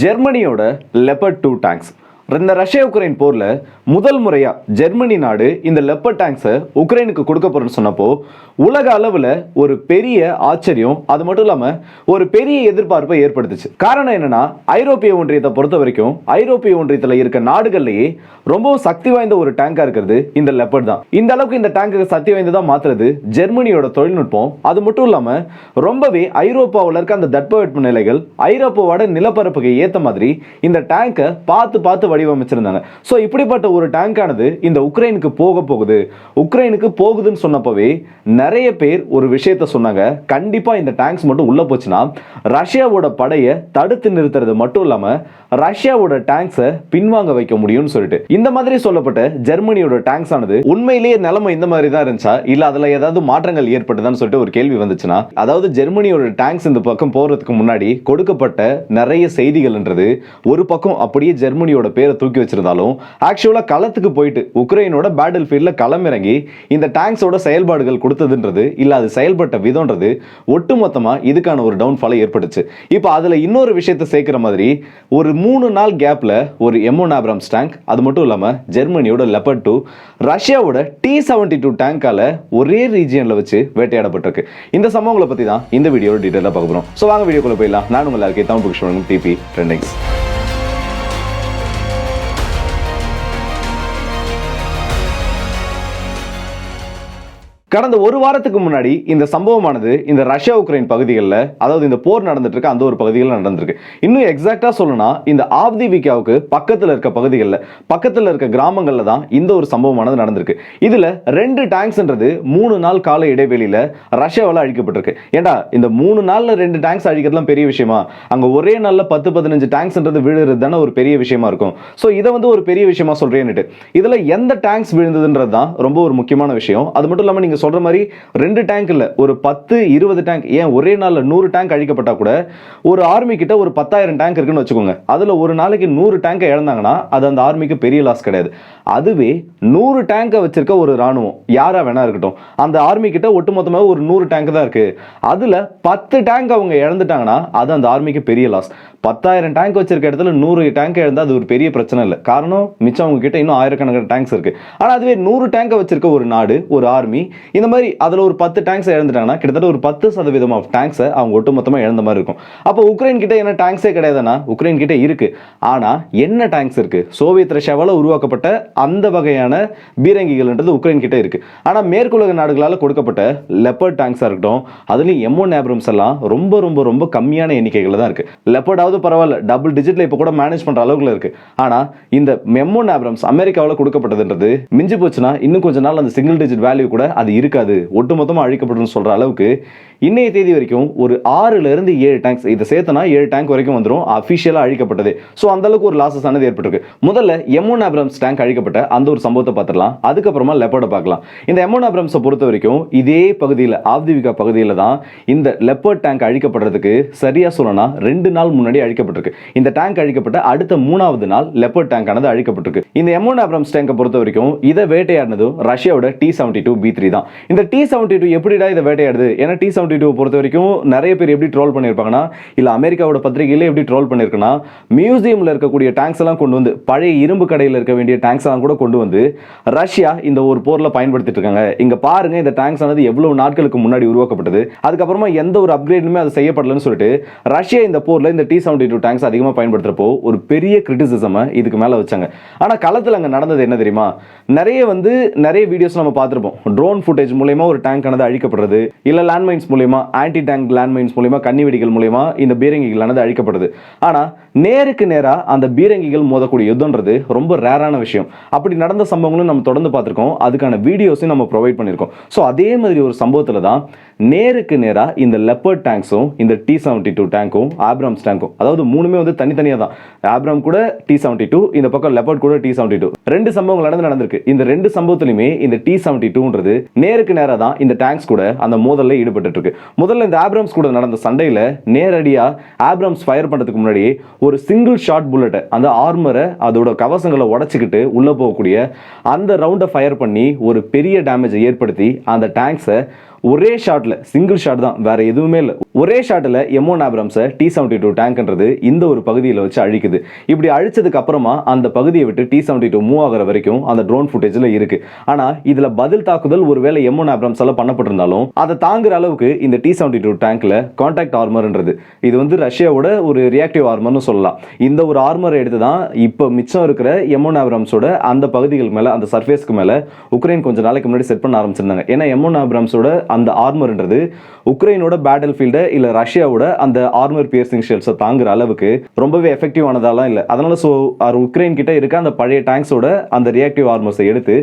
ஜெர்மனியோட leopard 2 tanks. இந்த Russia Ukraine போர்ல முதல் முறையா ஜெர்மனி நாடு இந்த லெப்பர்ட் டேங்க்ஸை உக்ரைனுக்கு கொடுக்க போறேன்னு சொன்னப்போ உலக அளவில் ஒரு பெரிய ஆச்சரியம், அது மட்டும் இல்லாம ஒரு பெரிய எதிர்பார்ப்பை ஏற்படுத்துச்சு. காரணம் என்னன்னா, ஐரோப்பிய ஒன்றியத்தை பொறுத்த வரைக்கும் ஐரோப்பிய ஒன்றியத்தில் இருக்க நாடுகள்லேயே ரொம்பவும் சக்தி வாய்ந்த ஒரு டேங்கா இருக்கிறது இந்த லெப்பர்ட் தான். இந்த அளவுக்கு இந்த டேங்கு சக்தி வாய்ந்ததா மாத்துறது ஜெர்மனியோட தொழில்நுட்பம். அது மட்டும் இல்லாம ரொம்பவே ஐரோப்பாவில் இருக்க அந்த தட்பவெட்ப நிலைகள் ஐரோப்பாவோட நிலப்பரப்புக்கு ஏற்ற மாதிரி இந்த டேங்கை பார்த்து வடிவமைச்சிருந்தாங்க. ஸோ இப்படிப்பட்ட ஒரு டேங்கானது இந்த உக்ரைனுக்கு போகுதுன்னு சொன்னப்பவே நிறைய பேர் ஒரு விஷயத்த சொன்னாங்க. கண்டிப்பா இந்த டேங்க்ஸ் மட்டும் உள்ள போச்சுன்னா ரஷ்யாவோட படையை தடுத்து நிறுத்துறது மட்டும் இல்லாம ரஷ்யாவோட டேங்க்ஸை பின்வாங்க வைக்க முடியும்னு சொல்லிட்டு இந்த மாதிரி சொல்லப்பட்ட ஜெர்மனியோட டேங்க்ஸ் ஆனது உண்மையிலேயே நிலைமை இந்த மாதிரி தான் இருந்துச்சா, இல்ல அதுல ஏதாவது மாற்றங்கள் ஏற்பட்டுதான்னு சொல்லிட்டு ஒரு கேள்வி வந்துச்சுன்னா, அதாவது ஜெர்மனியோட டேங்க்ஸ் இந்த பக்கம் போறதுக்கு முன்னாடி கொடுக்கப்பட்ட நிறைய செய்திகள்ன்றது ஒரு பக்கம் அப்படியே ஜெர்மனியோட பேரை தூக்கி வச்சிருந்தாலும் ஆக்சுவலா களத்துக்கு போயிட்டு உக்ரைனோட பேட்டில் ஃபீல்ட்ல களமிறங்கி இந்த டேங்க்ஸோட செயல்பாடுகள் கொடுத்ததுன்றது இல்ல அது செயல்பட்ட விதம்ன்றது ஒட்டுமொத்தமா இதுக்கான ஒரு டவுன்ஃபாலை ஏற்பட்டுச்சு. இப்போ அதுல இன்னொரு விஷயத்தை சேர்க்கிற மாதிரி ஒரு 3 நாள் கேப்ல ஒரு M1 ஆப்ராம்ஸ் டேங்க், அது மட்டும் இல்லாம ஜெர்மனியோட லெப்பர்ட் 2 ரஷ்யாவோட T-72 டேங்கால ஒரே ரீஜியன்ல வச்சு வேட்டையாடப்பட்டிருக்கு. இந்த சம்பவங்களை பத்தி தான் இந்த வீடியோட டீடைலா பார்க்க போறோம். சோ வாங்க வீடியோக்குள்ள போயிடலாம். நான் உங்க எல்லாருக்கும் தமிழ் புக்ஸ் டிபி ட்ரெண்டிங்ஸ். கடந்த ஒரு வாரத்துக்கு முன்னாடி இந்த சம்பவமானது இந்த ரஷ்யா உக்ரைன் பகுதிகளில், அதாவது இந்த போர் நடந்துட்டு இருக்க அந்த ஒரு பகுதிகளில் நடந்திருக்கு. இன்னும் எக்ஸாக்டா சொல்லணும்னா இந்த ஆவ்திவிகாவுக்கு பக்கத்தில் இருக்க பகுதிகளில், பக்கத்தில் இருக்க கிராமங்களில் தான் இந்த ஒரு சம்பவமானது நடந்திருக்கு. இதுல 2 டேங்க்ஸ்ன்றது 3 நாள் கால இடைவெளியில ரஷ்யாவால் அழிக்கப்பட்டிருக்கு. ஏண்டா இந்த 3 நாள்ல 2 டேங்க்ஸ் அழிக்கிறதுலாம் பெரிய விஷயமா? அங்க ஒரே நாள்ல 10-15 டேங்க்ஸ்ன்றது விழுறது தானே ஒரு பெரிய விஷயமா இருக்கும். ஸோ இதை ஒரு பெரிய விஷயமா சொல்றேன்னுட்டு இதுல எந்த டேங்க்ஸ் விழுந்ததுன்றது தான் ரொம்ப ஒரு முக்கியமான விஷயம். அது மட்டும் இல்லாம நீங்க சொல்ற மாதிரி 2 டேங்க் இல்ல, ஒரு 10-20 டேங்க், ஏன் ஒரே நாள்ல 100 டேங்க் அழிக்கப்பட்டா கூட ஒரு ஆர்மி கிட்ட ஒரு 10,000 டேங்க் இருக்குன்னு வச்சுக்கோங்க. அதுல ஒரு நாளைக்கு 100 டேங்க் இழந்தாங்கன்னா அது அந்த ஆர்மிக்கு பெரிய லாஸ் கிடையாது. அதுவே 100 டேங்கை வச்சிருக்க ஒரு ராணுவம் யாரா வேணா இருக்கட்டும், அந்த ஆர்மி கிட்ட ஒட்டுமொத்தமாக ஒரு 100 டேங்க் தான் இருக்கு. அதுல 10 டேங்க் அவங்க இழந்துட்டாங்கன்னா அது அந்த ஆர்மிக்கு பெரிய லாஸ். 10,000 டேங்க் வச்சிருக்க இடத்துல 100 டேங்க் இழந்தா அது ஒரு பெரிய பிரச்சனை இல்லை. காரணம் மிச்சம் அவங்க கிட்ட இன்னும் ஆயிரக்கணக்கான டேங்க்ஸ் இருக்கு. ஆனா அதுவே 100 டேங்கை வச்சிருக்க ஒரு நாடு, ஒரு ஆர்மி, இந்த மாதிரி அதுல ஒரு 10 டேங்க்ஸ் இழந்துட்டாங்கன்னா கிட்டத்தட்ட ஒரு 10% ஆஃப் டேங்க்ஸை அவங்க ஒட்டுமொத்தமா இழந்த மாதிரி இருக்கும். அப்போ உக்ரைன் கிட்ட என்ன டேங்க்ஸே கிடையாதுன்னா, உக்ரைன் கிட்ட இருக்கு. ஆனா என்ன டேங்க்ஸ் இருக்கு? சோவியத் ரஷ்யாவால் உருவாக்கப்பட்ட அந்த வகையான பீரங்கிகள்ன்றது உக்ரைன் கிட்ட இருக்கு. ஆனா மேற்குலக நாடுகளால் கொடுக்கப்பட்ட லெப்பர்ட் டேங்க்ஸா இருக்கட்டும், அதுலயும் M1 ஆப்ரம்ஸ் எல்லாம் ரொம்ப ரொம்ப ரொம்ப கம்மியான எண்ணிக்கைகள் தான் இருக்கு. லெப்பர்டாவது பரவாயில்ல, டபுள் டிஜிட்ல இப்ப கூட மேனேஜ் பண்ற அளவுக்கு இருக்கு. ஆனா இந்த M1 ஆப்ரம்ஸ் அமெரிக்காவில் கொடுக்கப்பட்டதுன்றது மிஞ்சி போச்சுன்னா இன்னும் கொஞ்ச நாள் அந்த சிங்கிள் டிஜிட் வேல்யூ கூட அது இருக்காது, ஒட்டுமொத்தமா அழிக்கப்படும் சொல்ற அளவுக்கு இன்னைய தேதி வரைக்கும் ஒரு 6 இருந்து 7 டேங்க்ஸ், இதை சேர்த்தனா 7 டேங்க் வரைக்கும் வந்துடும் அபிஷியலா அழிக்கப்பட்டது. ஸோ அந்த அளவுக்கு ஒரு லாசஸ் ஆனது ஏற்பட்டிருக்கு. முதல்ல M1 ஆப்ரம்ஸ் டேங்க் அழிக்கப்பட்ட அந்த ஒரு சம்பவத்தை பார்த்துடலாம். அதுக்கப்புறமா லெப்பர்டை பார்க்கலாம். இந்த M1 ஆப்ரம்ஸை பொறுத்த வரைக்கும் இதே பகுதியில், ஆவ்திவிகா பகுதியில் தான் இந்த லெப்பர்ட் டேங்க் அழிக்கப்படுறதுக்கு சரியா சொல்லணும்னா 2 நாள் முன்னாடி அழிக்கப்பட்டிருக்கு. இந்த டேங்க் அழிக்கப்பட்ட அடுத்த 3வது நாள் லெப்பர்ட் டேங்க் ஆனது அழிக்கப்பட்டிருக்கு. இந்த M1 ஆப்ரம்ஸ் டேங்கை பொறுத்த வரைக்கும் இதை வேட்டையாடினதும் ரஷ்யாவோட T-72 B3 தான். இந்த T-72 எப்படிடா இதை வேட்டையாடுது? ஏன்னா T-72 பொறுத்த வரைக்கும் நிறைய பேர் எப்படி ட்ரோல் பண்ணியிருப்பாங்கன்னா, இல்ல அமெரிக்காவோட பத்திரிகையில எப்படி ட்ரோல் பண்ணியிருக்குன்னா, மியூசியம்ல இருக்கக்கூடிய டேங்க்ஸ் எல்லாம் கொண்டு வந்து, பழைய இரும்பு கடையில் இருக்க வேண்டிய டேங்க்ஸ் எல்லாம் கூட கொண்டு வந்து ரஷ்யா இந்த ஒரு போர்ல பயன்படுத்திட்டு இருக்காங்க. இங்க பாருங்க இந்த டேங்க்ஸ் ஆனது எவ்வளவு நாட்களுக்கு முன்னாடி உருவாக்கப்பட்டது, அதுக்கப்புறமா எந்த ஒரு அப்கிரேடுமே அது செய்யப்படலன்னு சொல்லிட்டு ரஷ்யா இந்த போர்ல இந்த T-72 டேங்க்ஸ் அதிகமாக பயன்படுத்துறப்போ ஒரு பெரிய கிரிட்டிசிசம் இதுக்கு மேல வச்சாங்க. ஆனா களத்தில் அங்க நடந்தது என்ன தெரியுமா? நிறைய வீடியோஸ் நம்ம பார்த்திருப்போம். ட்ரோன் ஃபுட்டேஜ் மூலமா ஒரு டேங்க் ஆனது அழிக்கப்படுறது, இல்ல லேண்ட்மைன்ஸ் மூலமா, ஆன்டி டேங்க் லேண்ட்மைன்ஸ் மூலமா, கன்னிவெடிகள் மூலமா இந்த பீரங்கிகள் ஆனது அழிக்கப்படுது. ஆனா நேருக்கு நேரா அந்த பீரங்கிகள் மோதக்கூடிய யுத்தம்ன்றது ரொம்ப ரேரான விஷயம். அப்படி நடந்த சம்பவங்களும் நம்ம தொடர்ந்து பார்த்திருக்கோம். அதுக்கான வீடியோஸையும் நம்ம ப்ரொவைட் பண்ணியிருக்கோம். ஸோ அதே மாதிரி ஒரு சம்பவத்துல தான் நேருக்கு நேரா இந்த லெப்பர்ட் டேங்க்ஸும் இந்த T-72 டேங்க்கும் ஆப்ராம்ஸ் டேங்க்கும், அதாவது மூணுமே தனித்தனியா தான். ஆப்ராம் கூட T-72, இந்த பக்கம் லெப்பர்ட் கூட T-72, 2 சம்பவங்கள் நடந்திருக்கு. இந்த 2 சம்பவத்திலுமே இந்த T-72ன்றது நேருக்கு நேரா தான் இந்த டேங்க்ஸ் கூட அந்த மோதல்ல ஈடுபட்டு இருக்கு. முதல்ல இந்த ஆப்ராம்ஸ் கூட நடந்த சண்டையில நேரடியா ஆப்ராம்ஸ் ஃபயர் பண்றதுக்கு முன்னாடி ஒரு சிங்கிள் ஷாட் புல்லட், அந்த ஆர்மரை, அதோட கவசங்களை உடைச்சிக்கிட்டு உள்ள போகக்கூடிய அந்த ரவுண்டை ஃபயர் பண்ணி ஒரு பெரிய டேமேஜை ஏற்படுத்தி அந்த டேங்க்ஸை ஒரே ஷாட்ல, சிங்கிள் ஷாட் தான், வேற எதுவுமே இல்லை, ஒரே ஷாட்டில் M1 Abrams T-72 டேங்க்ன்றது இந்த ஒரு பகுதியில் வச்சு அழிக்குது. இப்படி அழிச்சதுக்கு அப்புறமா அந்த பகுதியை விட்டு T-72 மூவ் ஆகிற வரைக்கும் அந்த ட்ரோன் ஃபுட்டேஜில் இருக்கு. ஆனால் இதில் பதில் தாக்குதல் ஒருவேளை M1 Abrams பண்ணப்பட்டிருந்தாலும் அதை தாங்குற அளவுக்கு இந்த T-72 டேங்க்ல கான்டாக்ட் ஆர்மர்ன்றது இது வந்து ரஷ்யாவோட ஒரு ரியாக்டிவ் ஆர்மர்னு சொல்லலாம். இந்த ஒரு ஆர்மரை எடுத்து தான் இப்போ மிச்சம் இருக்கிற M1 Abramsோட அந்த பகுதிகள் மேலே அந்த சர்ஃபேஸ்க்கு மேலே உக்ரைன் கொஞ்சம் நாளைக்கு முன்னாடி செட் பண்ண ஆரம்பிச்சிருந்தாங்க. ஏன்னா M1 Abramsோட அந்த ஆர்மர்ன்றது உக்ரைனோட பேட்டில் ஃபீல்டை இல்லை ரஷ்யாவோட அந்த ஆர்மர் பியர்சிங் ஷெல்ஸை தாங்குற அளவுக்கு ரொம்பவே எஃபெக்டிவானதாலாம் இல்லை. அதனால உக்ரைன் கிட்ட இருக்க அந்த பழைய டேங்க்ஸோட அந்த ரியாக்டிவ் ஆர்மர்ஸை எடுத்து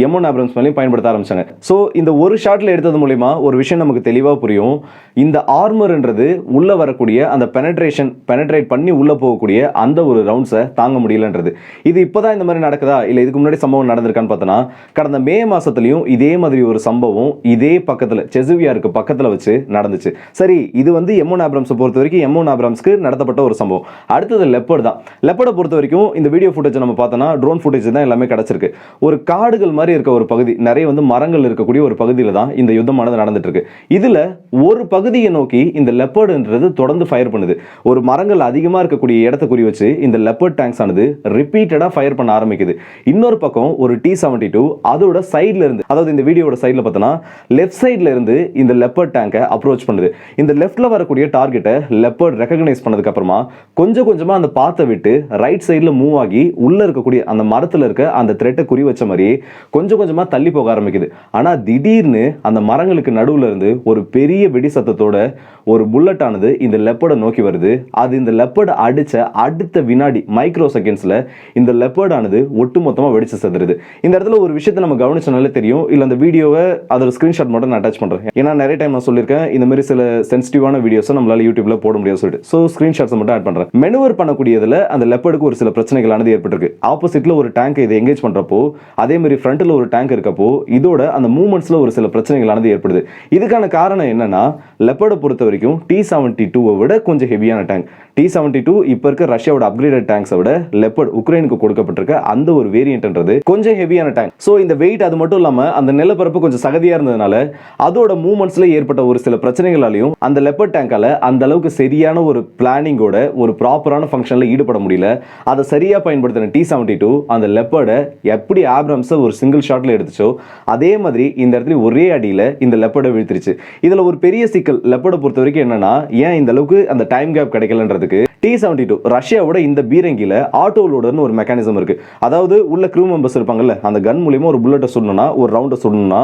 M1 Abrams மேலேயும் பயன்படுத்த ஆரம்பிச்சாங்க. ஸோ இந்த ஒரு ஷாட்ல எடுத்தது மூலமா ஒரு விஷயம் நமக்கு தெளிவாக புரியும். இந்த ஆர்மர்ன்றது உள்ள வரக்கூடிய அந்த பெனட்ரேட் பண்ணி உள்ள போகக்கூடிய அந்த ஒரு ரவுண்ட்ஸை தாங்க முடியலன்றது. இது இப்போதான் இந்த மாதிரி நடக்குதா இல்லை இதுக்கு முன்னாடி சம்பவம் நடந்திருக்கான்னு பார்த்தோன்னா கடந்த மே மாசத்துலயும் இதே மாதிரி ஒரு சம்பவம் இதே பக்கத்தில் செசுவியாருக்கு பக்கத்தில் வச்சு நடந்துச்சு. சரி, இது வந்து M1 Abrams பொறுத்த வரைக்கும் M1 Abramsக்கு நடத்தப்பட்ட ஒரு சம்பவம். அடுத்தது லெப்பர்ட் தான். லெப்பர்டை பொறுத்த வரைக்கும் இந்த வீடியோ ஃபுட்டேஜ் நம்ம பார்த்தோன்னா ட்ரோன் ஃபுட்டேஜ் தான் எல்லாமே கிடைச்சிருக்கு. ஒரு காடுகள் மாதிரி இருக்க ஒரு பகுதி, நிறைய வந்து மரங்கள் இருக்கக்கூடிய ஒரு பகுதியில் தான் இந்த யுத்தமானது நடந்துட்டு இருக்கு. இதுல ஒரு பகுதியை நோக்கி இந்த லெப்பர்டுன்றது தொடர்ந்து ஃபயர் பண்ணுது. ஒரு மரங்கள் அதிகமாக இருக்கக்கூடிய இடத்தை குறி வச்சு இந்த லெப்பர்ட் டேங்க்ஸ் ஆனது ரிப்பீட்டடா ஃபயர் பண்ண ஆரம்பிக்குது. இன்னொரு பக்கம் ஒரு T-72 அதோட சைட்ல இருந்து, அதாவது இந்த வீடியோட சைட்ல பார்த்தோன்னா லெஃப்ட் சைட்ல இருந்து இந்த லெப்பர்ட் டேங்கை அப்ரோச் பண்ணுது. இந்த லெஃப்ட்ல வரக்கூடிய டார்கெட்டை லெப்பர்ட் ரெகக்னைஸ் பண்ணதுக்கு அப்புறமா கொஞ்சம் கொஞ்சமா அந்த பாத்தை விட்டு ரைட் சைட்ல மூவ் ஆகி உள்ள இருக்கக்கூடிய அந்த மரத்துல இருக்க அந்த த்ரெட்டை குறி வச்ச மாதிரி கொஞ்சம் கொஞ்சமா தள்ளி போக ஆரம்பிக்குது. ஆனா திடீர்னு அந்த மரங்களுக்கு நடுவுல இருந்து ஒரு பெரிய வெடி சத்தத்தோட ஒரு புல்லட் ஆனது இந்த லெப்பர்டை நோக்கி வருது. அது இந்த லெப்பர்டை அடிச்ச அடுத்த வினாடி மைக்ரோ செகண்ட்ஸ்ல இந்த லெப்பர்ட் ஆனது ஒட்டு மொத்தமா வெடிச்சு செத்துருது. இந்த இடத்துல ஒரு விஷயத்தை நம்ம கவனிச்சனாலே தெரியும். இல்ல அந்த வீடியோவை அதோட ஸ்கிரீன்ஷாட் மட்டும் நான் அட்டாச் பண்றேன். ஏன்னா நிறைய டைம் நான் சொல்லியிருக்கேன் இந்த மாதிரி சில சென்சிட்டிவான வீடியோஸை நம்மளால யூடியூப்ல போட முடியாது சொல்லிட்டு. ஸோ ஸ்கிரீன்ஷாட்ஸ் மட்டும் ஆட் பண்றேன். மெனுவர் பண்ணக்கூடியதுல அந்த லெப்பர்டுக்கு ஒரு சில பிரச்சனைகளானது ஏற்பட்டிருக்கு. ஆப்போசிட்ல ஒரு டேங்க் இதை எங்கேஜ் பண்றப்போ அதே மாதிரி ஃப்ரண்ட்ல ஒரு டேங்க் இருக்கப்போ இதோட அந்த மூவ்மெண்ட்ஸ்ல ஒரு சில பிரச்சனைகளானது ஏற்படுது. இதுக்கான காரணம் என்னன்னா லெப்பர்டை பொறுத்த வரைக்கும் T-72 விட கொஞ்சம் ஹெவியான டேங்க். T-72 இப்ப இருக்க ரஷ்யாவோட அப்கிரேடட் டேங்க்ஸை விட லெப்பர்ட் உக்ரைனுக்கு கொடுக்கப்பட்டிருக்க அந்த ஒரு வேரியன்ட்ன்றது கொஞ்சம் ஹெவியான டேங்க். ஸோ இந்த வெயிட் அது மட்டும் இல்லாம அந்த நிலப்பரப்பு கொஞ்சம் சகதியா இருந்ததுனால அதோட மூவ்மெண்ட்ஸ்ல ஏற்பட்ட ஒரு சில பிரச்சனைகளாலையும் அந்த லெப்பர்ட் டேங்கால அந்த அளவுக்கு சரியான ஒரு பிளானிங்கோட ஒரு ப்ராப்பரான ஃபங்க்ஷன்ல ஈடுபட முடியல. அதை சரியா பயன்படுத்தின T-72 அந்த லெப்பர்டை எப்படி ஆப்ரம்ஸ் ஒரு சிங்கிள் ஷாட்ல எடுத்துச்சோ அதே மாதிரி இந்த இடத்துல ஒரே அடியில இந்த லெப்பர்டை வீழ்த்திருச்சு. இதுல ஒரு பெரிய சிக்கல் லெப்பர்டை பொறுத்த வரைக்கும் என்னன்னா ஏன் இந்த அளவுக்கு அந்த டைம் கேப் கிடைக்கலன்றதுக்கு T-72 ரஷ்யாவோட இந்த பீரங்கில ஆட்டோ லோடர்னு ஒரு மெக்கானிசம் இருக்கு. அதாவது உள்ள க்ரூ மெம்பர்ஸ் இருப்பாங்கல்ல, அந்த கன் மூலியமா ஒரு புல்லட்டை சுடணும்னா ஒரு ரவுண்டை சுடணும்னா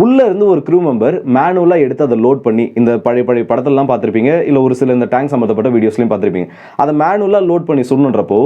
உள்ள இருந்து ஒரு க்ரூ மெம்பர் மேனுவலா எடுத்து அதை லோட் பண்ணி இந்த பழைய படத்தெல்லாம் பார்த்துருப்பீங்க, இல்லை ஒரு சில இந்த டேங்க் சம்மந்தப்பட்ட வீடியோஸ்லையும் பார்த்துருப்பீங்க. அதை மேனுவலா லோட் பண்ணி சுடணுன்றப்போ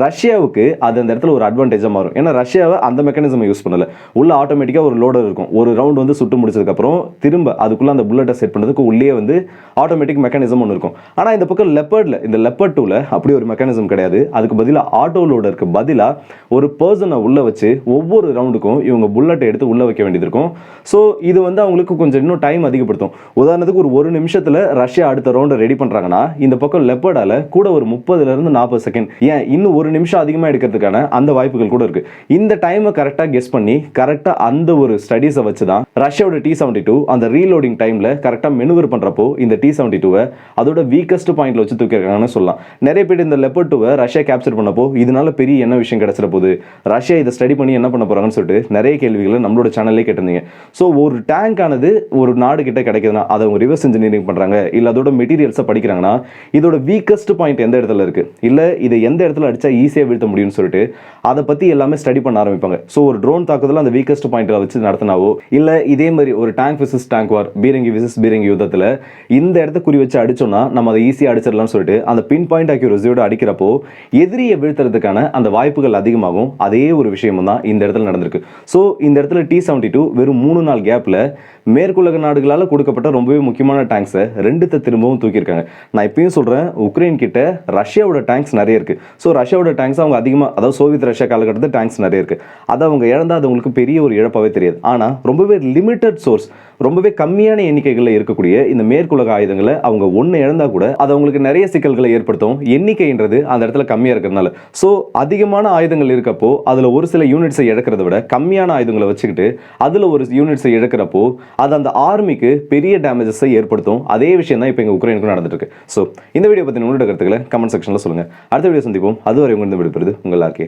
ரஷ்யாவுக்கு அது அந்த இடத்துல ஒரு அட்வான்டேஜாக மாறும். ஏன்னா ரஷ்யாவை அந்த மெக்கானிசம் யூஸ் பண்ணல. உள்ள ஆட்டோமேட்டிக்காக ஒரு லோடர் இருக்கும். ஒரு ரவுண்ட் வந்து சுட்டு முடிச்சதுக்கப்புறம் திரும்ப அதுக்குள்ள அந்த புல்லட்டை செட் பண்ணுறதுக்கு உள்ளே வந்து ஆட்டோமேட்டிக் மெக்கானிசம் ஒன்று இருக்கும். ஆனால் இந்த பக்கம் லெப்பர்ட்ல இந்த லெப்பர்ட் 2ல அப்படி ஒரு மெக்கானிசம் கிடையாது. அதுக்கு பதிலாக ஆட்டோ லோடருக்கு பதிலாக ஒரு பர்சனை உள்ள வச்சு ஒவ்வொரு ரவுண்டுக்கும் இவங்க புல்லட்டை எடுத்து உள்ள வைக்க வேண்டியது இருக்கும். ஸோ இது வந்து அவங்களுக்கு கொஞ்சம் இன்னும் டைம் அதிகப்படுத்தும். உதாரணத்துக்கு ஒரு நிமிஷத்தில் ரஷ்யா அடுத்த ரவுண்டை ரெடி பண்ணுறாங்கன்னா இந்த பக்கம் லெப்பர்டால கூட ஒரு 30-40 செகண்ட், ஏன் இன்னும் ஒரு நிமிஷம் அதிகமாக எடுக்கிறதுக்கான அந்த வாய்ப்புகள் கூட இருக்கு. இந்த டைமை கரெக்டாக கெஸ் பண்ணி கரெக்டாக அந்த ஒரு ஸ்டடீஸை வச்சு தான் ரஷ்யாவோட T-72 அந்த ரீலோடிங் டைமில் கரெக்டாக மெனுவர் பண்ணுறப்போ இந்த T-72 அதோட வீக்கஸ்ட் பாயிண்ட்ல வச்சு தூக்கிருக்காங்கன்னு சொல்லலாம். நிறைய பேர் இந்த லெப்பர்ட் 2 ரஷ்யா கேப்சர் பண்ணப்போ இதனால பெரிய என்ன விஷயம் கிடைச்சிட போகுது, ரஷ்யா இதை ஸ்டடி பண்ணி என்ன பண்ண போறாங்கன்னு சொல்லிட்டு நிறைய கேள்விகளை நம்மளோட சேனல்லே கேட்டிருந்தீங்க. ஸோ ஒரு டேங்க் ஆனது ஒரு நாடு கிட்ட கிடைக்குதுன்னா அதை அவங்க ரிவர்ஸ் இன்ஜினியரிங் பண்றாங்க, இல்லை அதோட மெட்டீரியல்ஸை படிக்கிறாங்கன்னா இதோட வீக்கஸ்ட் பாயிண்ட் எந்த இடத்துல இருக்கு, இல்லை இதை எந்த இடத்துல அடிச்சா ஈஸியாக வீழ்த்த முடியும்னு சொல்லிட்டு அதை பத்தி எல்லாமே ஸ்டடி பண்ண ஆரம்பிப்பாங்க. ஸோ ஒரு ட்ரோன் தாக்குதல் அந்த வீக்கஸ்ட் பாயிண்ட்ல வச்சு நடத்தினாவோ, இல்லை இதே மாதிரி ஒரு டேங்க் விசஸ் டேங்க் வார், பீரங்கி விசஸ் பீரங்கி யுத்தத்தில் இந்த இடத்த குறி வச்சு அடிச்சோம்னா நம்ம அதை ஈஸியாக அடிச்சிடலாம்னு சொல்லிட்டு அந்த பின் பாயிண்ட் அக்யூரசியோட அடிக்கிறப்போ எதிரியை வீழ்த்துறதுக்கான அந்த வாய்ப்புகள் அதிகமாகும். அதே ஒரு விஷயமும் தான் இந்த இடத்துல நடந்திருக்கு. ஸோ இந்த இடத்துல T-72 வெறும் 3 நாள் கேப்ல மேற்குலக நாடுகளால் கொடுக்கப்பட்ட ரொம்பவே முக்கியமான டேங்க்ஸை ரெண்டுத்தை திரும்பவும் தூக்கியிருக்காங்க. நான் இப்பயும் சொல்றேன், உக்ரைன் கிட்ட ரஷ்யாவோட டேங்க்ஸ் நிறைய இருக்கு. ஸோ ரஷ்யாவோட டேங்க்ஸ் அவங்க அதிகமாக, அதாவது சோவியத் ரஷ்யா காலகட்டத்தில் டேங்க்ஸ் நிறைய இருக்கு. அதை அவங்க இழந்தா அது உங்களுக்கு பெரிய ஒரு இழப்பாகவே தெரியாது. ஆனால் ரொம்பவே லிமிட்டட் சோர்ஸ், ரொம்பவே கம்மியான எண்ணிக்கைகளில் இருக்கக்கூடிய இந்த மேற்குலக ஆயுதங்களை அவங்க ஒன்று இழந்தா கூட அது அவங்களுக்கு நிறைய சிக்கல்களை ஏற்படுத்தும். எண்ணிக்கைன்றது அந்த இடத்துல கம்மியாக இருக்கிறதுனால. ஸோ அதிகமான ஆயுதங்கள் இருக்கப்போ அதில் ஒரு சில யூனிட்ஸை இழக்கிறத விட கம்மியான ஆயுதங்களை வச்சுக்கிட்டு அதில் ஒரு யூனிட் யூனிட்ஸை இழக்கிறப்போ அது அந்த ஆர்மிக்கு பெரிய டேமேஜஸை ஏற்படுத்தும். அதே விஷயம் தான் இப்போ எங்கள் உக்ரைனுக்கும் நடந்துட்டு இருக்கு. ஸோ இந்த வீடியோ பற்றி உங்களோட கருத்துக்களை கமெண்ட் செக்ஷனில் சொல்லுங்கள். அடுத்த வீடியோ சந்திப்போம். அதுவரை உங்களிடம் விடுபடுது உங்கள் ஆர்கே.